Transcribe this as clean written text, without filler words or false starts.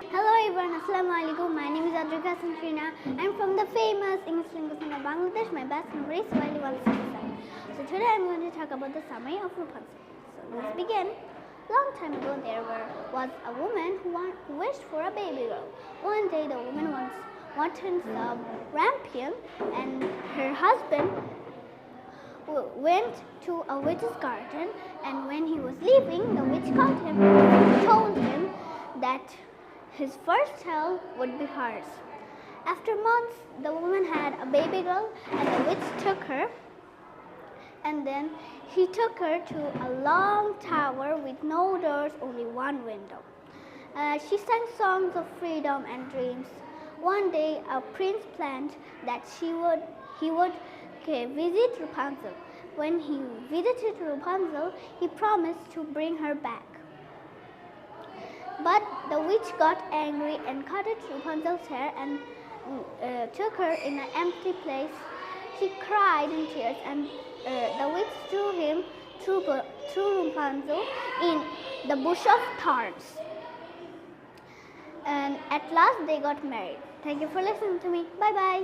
Hello everyone, Assalamualaikum. My name is Adrika Santrina. I'm from the famous English linguist in Bangladesh. My batch number is Swahili 167. So today I'm going to talk about the summary of Rapunzel. So let's begin. Long time ago there was a woman who wished for a baby girl. One day the woman wanted some rampion and her husband went to a witch's garden, and when he was leaving, the witch caught him and told him that his first child would be hers. After months, the woman had a baby girl, and the witch took her, and then he took her to a long tower with no doors, only one window. She sang songs of freedom and dreams. One day, a prince planned that he would visit Rapunzel. When he visited Rapunzel, he promised to bring her back. But the witch got angry and cut Rapunzel's hair and took her in an empty place. She cried in tears, and the witch threw Rapunzel in the bush of thorns. And at last they got married. Thank you for listening to me. Bye bye.